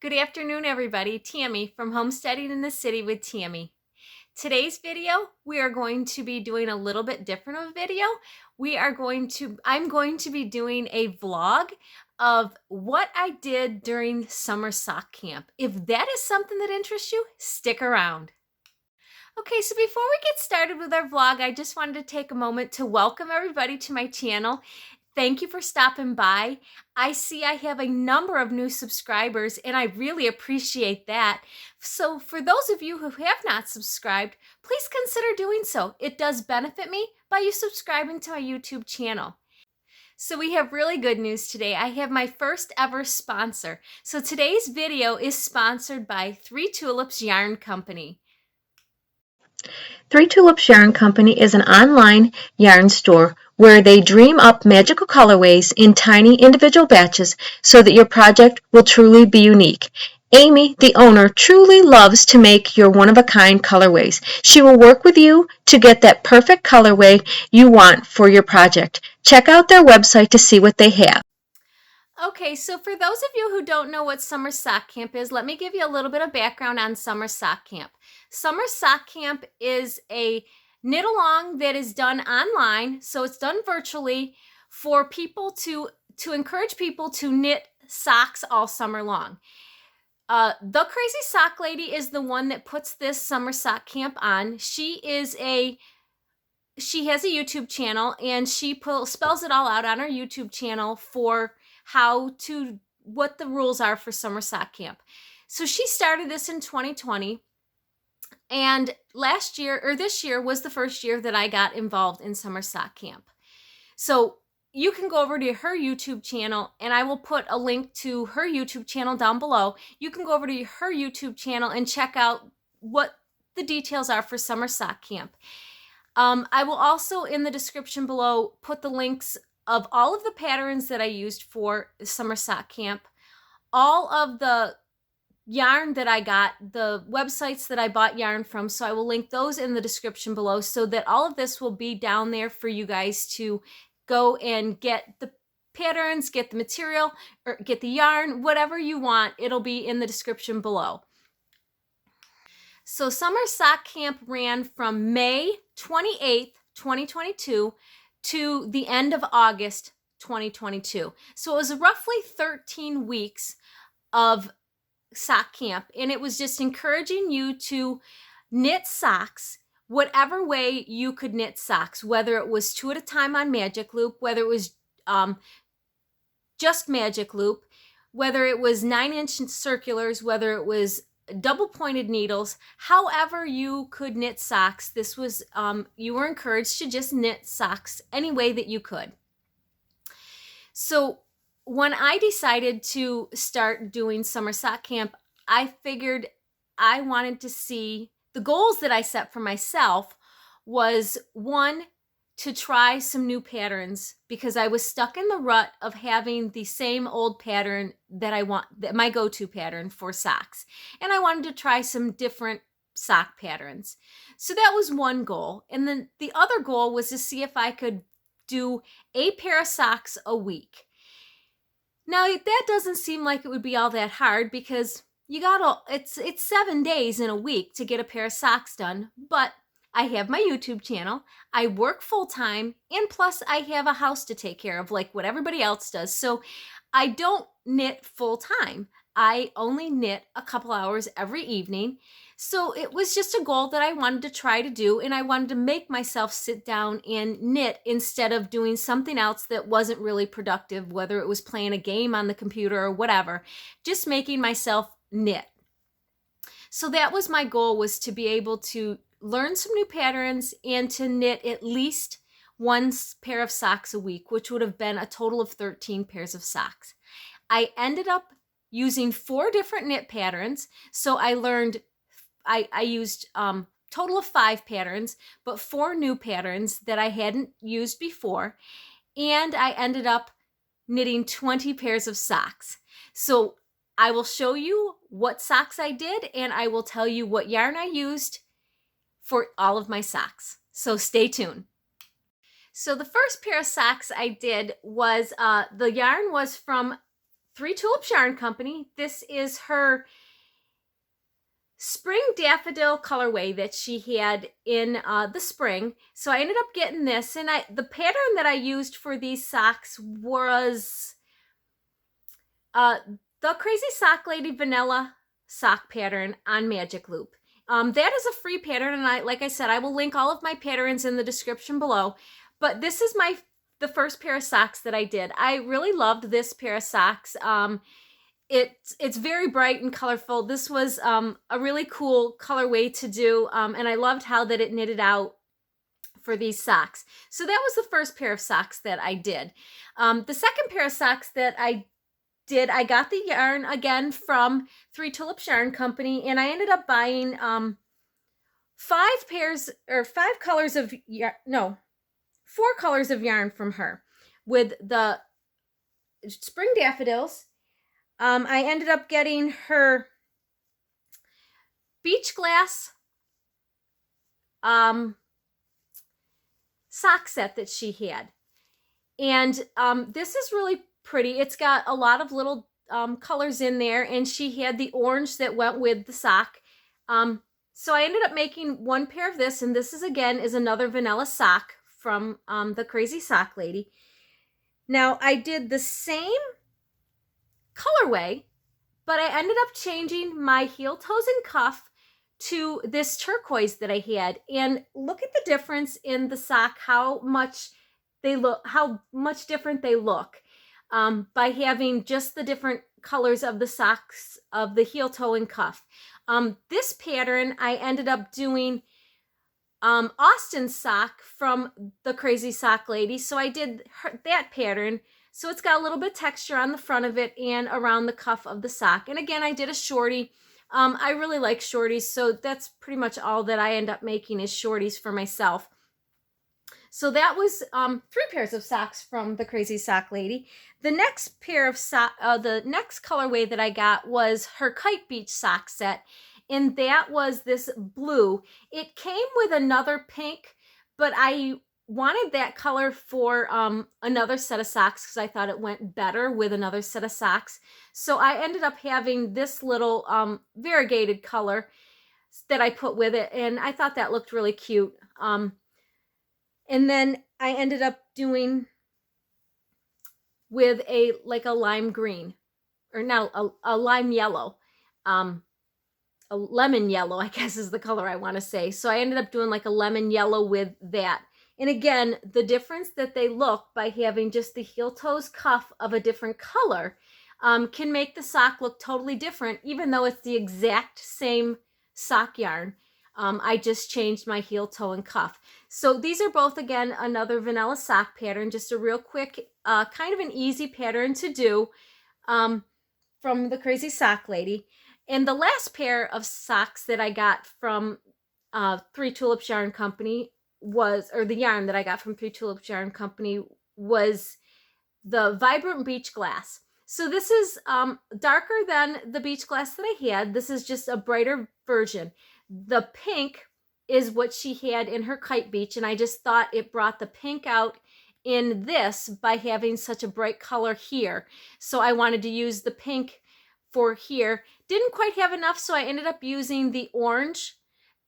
Good afternoon, everybody. Tammy from Homesteading in the City with Tammy. Today's video, we are going to be doing a little bit different of a video. I'm going to be doing a vlog of what I did during summer sock camp. If that is something that interests you, stick around. Okay, so before we get started with our vlog, I just wanted to take a moment to welcome everybody to my channel. Thank you for stopping by. I see I have a number of new subscribers and I really appreciate that. So for those of you who have not subscribed, please consider doing so. It does benefit me by you subscribing to my YouTube channel. So we have really good news today. I have my first ever sponsor. So today's video is sponsored by 3 Tulips Yarn Company. 3 Tulips Yarn Company is an online yarn store where they dream up magical colorways in tiny individual batches so that your project will truly be unique. Amy, the owner, truly loves to make your one-of-a-kind colorways. She will work with you to get that perfect colorway you want for your project. Check out their website to see what they have. Okay, so for those of you who don't know what Summer Sock Camp is, let me give you a little bit of background on Summer Sock Camp. Summer Sock Camp is a knit along that is done online, so it's done virtually for people to encourage people to knit socks all summer long. The Crazy Sock Lady is the one that puts this Summer Sock Camp on. She has a YouTube channel and she spells it all out on her YouTube channel for what the rules are for Summer Sock Camp. So she started this in 2020, and this year was the first year that I got involved in Summer Sock Camp. So you can go over to her YouTube channel, and I will put a link to her YouTube channel down below. You can go over to her YouTube channel and check out what the details are for Summer Sock Camp. I will also, in the description below, put the links of all of the patterns that I used for Summer Sock Camp, all of the yarn that I got, the websites that I bought yarn from. So I will link those in the description below so that all of this will be down there for you guys to go and get the patterns, get the material, or get the yarn, whatever you want. It'll be in the description below. So Summer Sock Camp ran from May 28th, 2022 to the end of August 2022. So it was roughly 13 weeks of sock camp, and it was just encouraging you to knit socks whatever way you could knit socks, whether it was 2 at a time on magic loop, whether it was just magic loop, whether it was 9-inch circulars, whether it was double pointed needles, however you could knit socks. This was you were encouraged to just knit socks any way that you could. So when I decided to start doing Summer Sock Camp, I figured I wanted to see the goals that I set for myself was, one, to try some new patterns, because I was stuck in the rut of having the same old pattern that my go-to pattern for socks. And I wanted to try some different sock patterns. So that was one goal. And then the other goal was to see if I could do a pair of socks a week. Now, that doesn't seem like it would be all that hard, because it's 7 days in a week to get a pair of socks done, but I have my YouTube channel, I work full-time, and plus I have a house to take care of like what everybody else does. So I don't knit full-time. I only knit a couple hours every evening. So it was just a goal that I wanted to try to do, and I wanted to make myself sit down and knit instead of doing something else that wasn't really productive, whether it was playing a game on the computer or whatever, just making myself knit. So that was my goal, was to be able to learn some new patterns and to knit at least one pair of socks a week, which would have been a total of 13 pairs of socks. I ended up using 4 different knit patterns. So I used total of 5 patterns, but 4 new patterns that I hadn't used before. And I ended up knitting 20 pairs of socks. So I will show you what socks I did, and I will tell you what yarn I used for all of my socks. So stay tuned. So the first pair of socks I did was, the yarn was from Three Tulips Yarn Company. This is her spring daffodil colorway that she had in the spring. So I ended up getting this, and the pattern that I used for these socks was the Crazy Sock Lady Vanilla sock pattern on Magic Loop. That is a free pattern, and like I said, I will link all of my patterns in the description below. But this is the first pair of socks that I did. I really loved this pair of socks. It's very bright and colorful. This was a really cool colorway to do, and I loved how that it knitted out for these socks. So that was the first pair of socks that I did. The second pair of socks that I did, I got the yarn again from Three Tulips Yarn Company, and I ended up buying 4 colors of yarn from her with the spring daffodils. I ended up getting her beach glass sock set that she had. And this is really pretty. It's got a lot of little colors in there, and she had the orange that went with the sock. So I ended up making one pair of this, and this is another vanilla sock from the Crazy Sock Lady. Now I did the same colorway, but I ended up changing my heel, toes, and cuff to this turquoise that I had. And look at the difference in the sock, how much different they look by having just the different colors of the socks of the heel, toe, and cuff. This pattern I ended up doing Austin's sock from the Crazy Sock Lady. So I did that pattern. So it's got a little bit of texture on the front of it and around the cuff of the sock. And again, I did a shorty. I really like shorties, so that's pretty much all that I end up making is shorties for myself. So that was 3 pairs of socks from the Crazy Sock Lady. The next pair of the next colorway that I got was her Kite Beach sock set, and that was this blue. It came with another pink, but I wanted that color for another set of socks because I thought it went better with another set of socks. So I ended up having this little variegated color that I put with it, and I thought that looked really cute. And then I ended up doing with a lime green, or no, a lime yellow, a lemon yellow, I guess is the color I want to say. So I ended up doing like a lemon yellow with that. And again, the difference that they look by having just the heel, toes, cuff of a different color can make the sock look totally different, even though it's the exact same sock yarn. I just changed my heel, toe, and cuff. So these are both, again, another vanilla sock pattern, just a real quick, kind of an easy pattern to do from the Crazy Sock Lady. And the last pair of socks that I got from Three Tulips Yarn Company the yarn that I got from Three Tulips Yarn Company was the Vibrant Beach Glass. So this is darker than the beach glass that I had. This is just a brighter version. The pink is what she had in her Kite Beach, and I just thought it brought the pink out in this by having such a bright color here. So I wanted to use the pink for here. Didn't quite have enough, so I ended up using the orange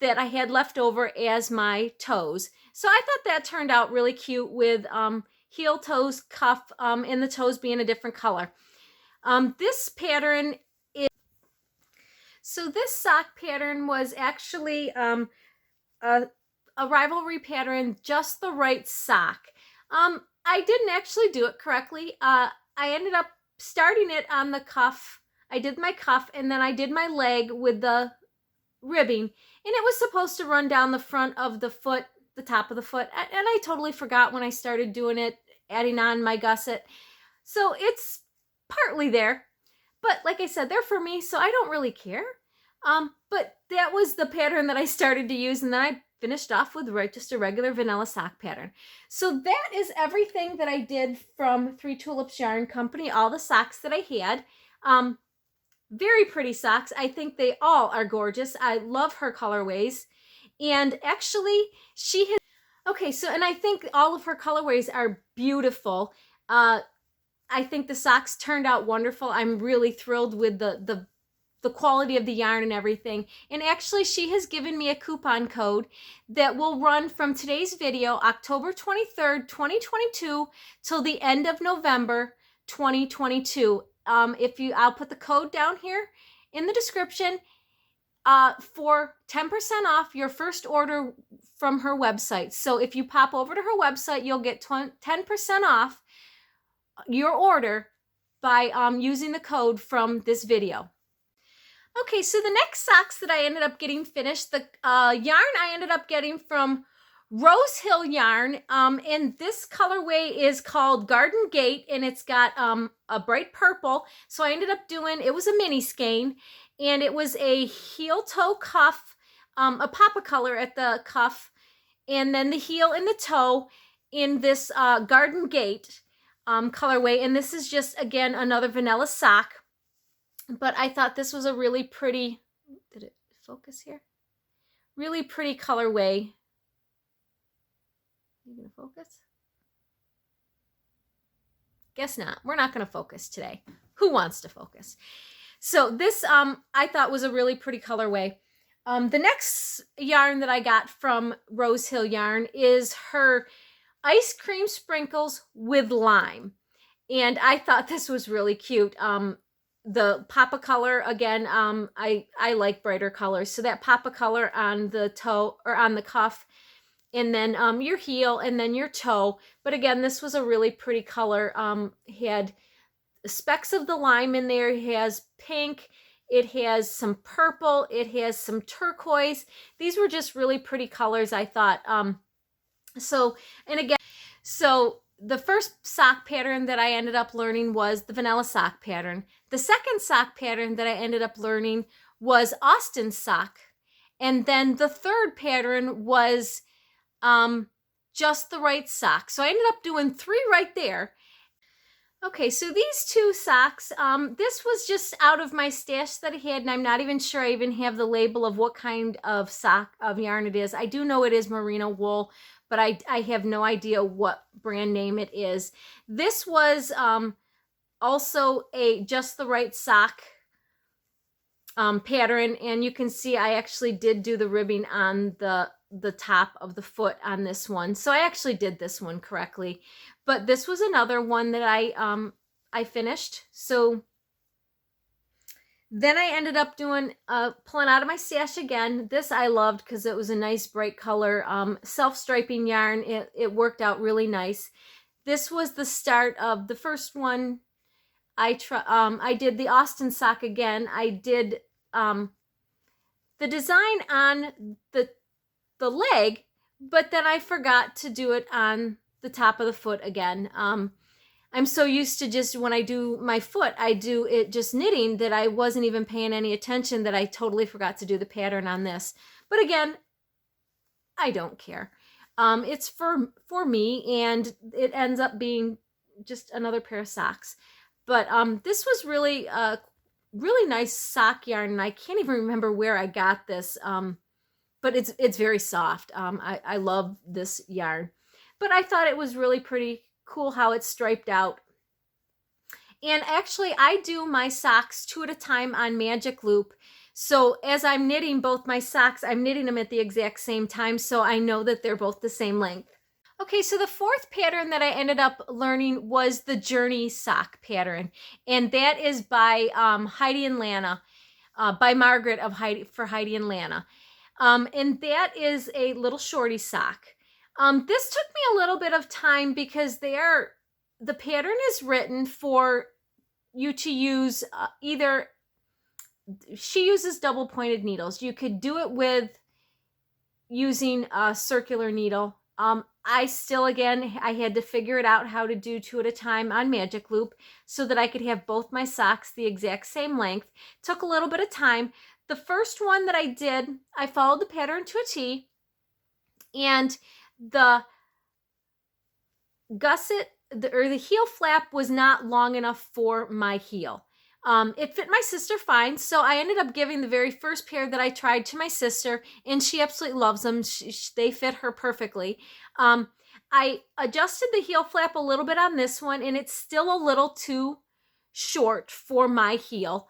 that I had left over as my toes. So I thought that turned out really cute with heel, toes, cuff, and the toes being a different color. This pattern is, so this sock pattern was actually a Ravelry pattern, just the right sock. I didn't actually do it correctly. I ended up starting it on the cuff. I did my cuff, and then I did my leg with the ribbing, and it was supposed to run down the front of the foot, the top of the foot, and I totally forgot when I started doing it, adding on my gusset. So it's partly there, but like I said, they're for me, so I don't really care. But that was the pattern that I started to use, and then I finished off with just a regular vanilla sock pattern. So that is everything that I did from Three Tulips Yarn Company, all the socks that I had. Very pretty socks. I think they all are gorgeous. I love her colorways. And actually, she has... Okay, so, and I think all of her colorways are beautiful. I think the socks turned out wonderful. I'm really thrilled with the quality of the yarn and everything. And actually, she has given me a coupon code that will run from today's video, October 23rd, 2022, till the end of November 2022. I'll put the code down here in the description for 10% off your first order from her website. So if you pop over to her website, you'll get 10% off your order by using the code from this video. Okay, so the next socks that I ended up getting finished, the yarn I ended up getting from Rose Hill Yarn, and this colorway is called Garden Gate, and it's got a bright purple. So I ended up doing, it was a mini skein, and it was a heel toe cuff, a pop of color at the cuff, and then the heel and the toe in this Garden Gate colorway. And this is just, again, another vanilla sock. But I thought this was a really pretty, did it focus here? Really pretty colorway. Are you gonna focus? Guess not. We're not gonna focus today. Who wants to focus? So this I thought was a really pretty colorway. The next yarn that I got from Rose Hill Yarn is her ice cream sprinkles with lime. And I thought this was really cute. The pop of color, again, I like brighter colors. So that pop of color on the toe or on the cuff, and then your heel, and then your toe. But again, this was a really pretty color. Had specks of the lime in there. It has pink. It has some purple. It has some turquoise. These were just really pretty colors, I thought. So the first sock pattern that I ended up learning was the vanilla sock pattern. The second sock pattern that I ended up learning was Austin sock. And then the third pattern was just the right sock. So I ended up doing 3 right there. Okay, so these 2 socks, this was just out of my stash that I had, and I'm not even sure I even have the label of what kind of sock of yarn it is. I do know it is merino wool, but I have no idea what brand name it is. This was also a just the right sock pattern, and you can see I actually did do the ribbing on the top of the foot on this one. So I actually did this one correctly. But this was another one that I finished. So then I ended up doing pulling out of my stash again. This I loved because it was a nice bright color, self-striping yarn. It worked out really nice. This was the start of the first one. I did the Austin sock again. I did the design on the leg, but then I forgot to do it on the top of the foot again. I'm so used to just when I do my foot, I do it just knitting that I wasn't even paying any attention, that I totally forgot to do the pattern on this. But again, I don't care. It's for me, and it ends up being just another pair of socks. But this was really really nice sock yarn, and I can't even remember where I got this. But it's very soft. I love this yarn. But I thought it was really pretty cool how it's striped out. And actually, I do my socks 2 at a time on Magic Loop. So as I'm knitting both my socks, I'm knitting them at the exact same time, so I know that they're both the same length. Okay, so the fourth pattern that I ended up learning was the Journey sock pattern. And that is by Heidi and Lana, by Margaret of Heidi and Lana. And that is a little shorty sock. This took me a little bit of time because the pattern is written for you to use either, she uses double pointed needles. You could do it with using a circular needle. I still, again, I had to figure it out how to do 2 at a time on Magic Loop so that I could have both my socks the exact same length. Took a little bit of time. The first one that I did, I followed the pattern to a T, and the gusset, the heel flap was not long enough for my heel. It fit my sister fine, so I ended up giving the very first pair that I tried to my sister, and she absolutely loves them. They fit her perfectly. I adjusted the heel flap a little bit on this one, and it's still a little too short for my heel.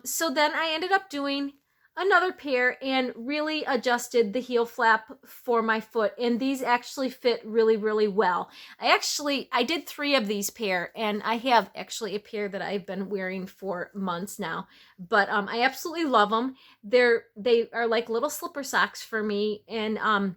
So then I ended up doing another pair and really adjusted the heel flap for my foot, and these actually fit really, really well. I did 3 of these pair, and I have actually a pair that I've been wearing for months now, but I absolutely love them. They are like little slipper socks for me, and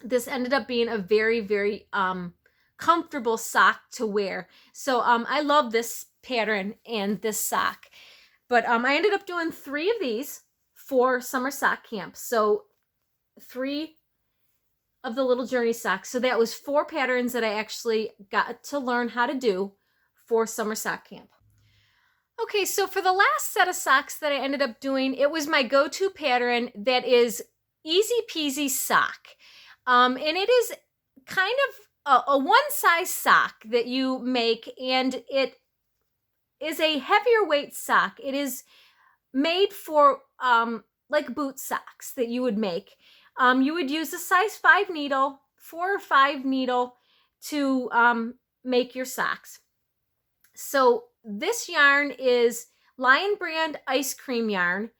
this ended up being a very, very comfortable sock to wear. So I love this pattern and this sock. But I ended up doing 3 of these for summer sock camp. So 3 of the little journey socks. So that was 4 patterns that I actually got to learn how to do for summer sock camp. Okay, so for the last set of socks that I ended up doing, it was my go-to pattern that is Easy Peasy Sock. And it is kind of a one-size sock that you make, and it is a heavier weight sock. It is made for like boot socks that you would make. You would use a size 5 needle, 4 or 5 needle to make your socks. So this yarn is Lion Brand ice cream yarn.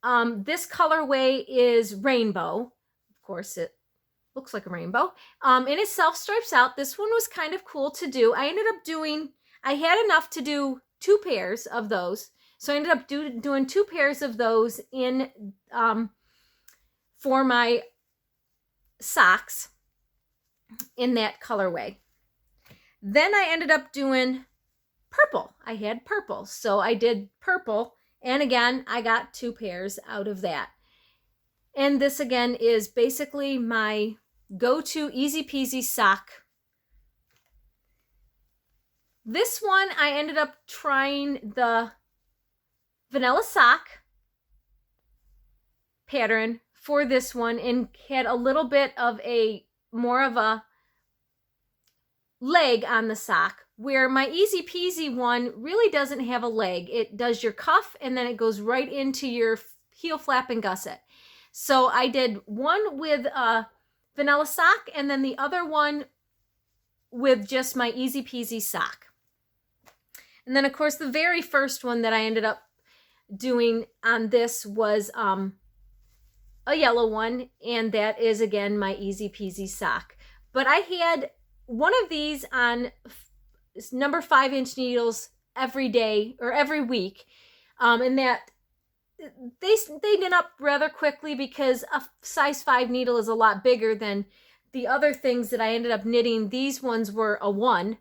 This colorway is rainbow. Of course, it looks like a rainbow. And it self-stripes out. This one was kind of cool to do. I had enough to do 2 pairs of those. So I ended up doing 2 pairs of those in for my socks in that colorway. Then I ended up doing purple. I had purple. So I did purple. And again, I got 2 pairs out of that. And this again is basically my go-to easy peasy sock. This one, I ended up trying the vanilla sock pattern for this one and had a little bit of more of a leg on the sock, where my easy peasy one really doesn't have a leg. It does your cuff and then it goes right into your heel flap and gusset. So I did one with a vanilla sock and then the other one with just my easy peasy sock. And then of course the very first one that I ended up doing on this was a yellow one, and that is again my easy peasy sock. But I had one of these on number 5-inch needles every day or every week, and that they knit up rather quickly because a size 5 needle is a lot bigger than the other things that I ended up knitting. These ones were a 1,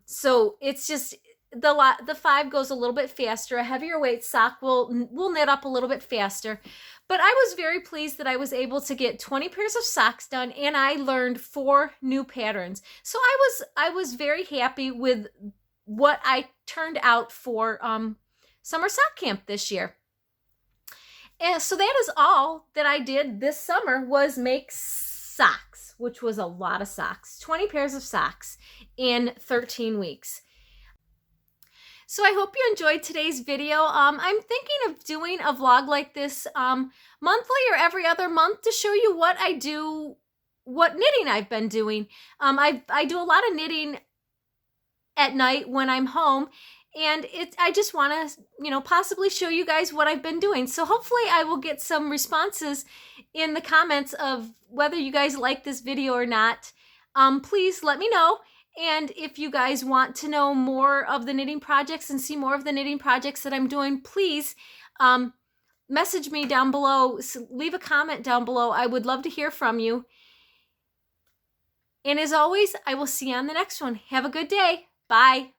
so it's just the 5 goes a little bit faster. A heavier weight sock will knit up a little bit faster. But I was very pleased that I was able to get 20 pairs of socks done, and I learned 4 new patterns. So I was very happy with what I turned out for summer sock camp this year. And so that is all that I did this summer, was make socks, which was a lot of socks. 20 pairs of socks in 13 weeks. So I hope you enjoyed today's video. I'm thinking of doing a vlog like this monthly or every other month to show you what I do, what knitting I've been doing. I do a lot of knitting at night when I'm home, and I just want to, possibly show you guys what I've been doing. So hopefully I will get some responses in the comments of whether you guys like this video or not. Please let me know. And if you guys want to know more of the knitting projects and see more of the knitting projects that I'm doing, please message me down below. Leave a comment down below. I would love to hear from you. And as always, I will see you on the next one. Have a good day. Bye.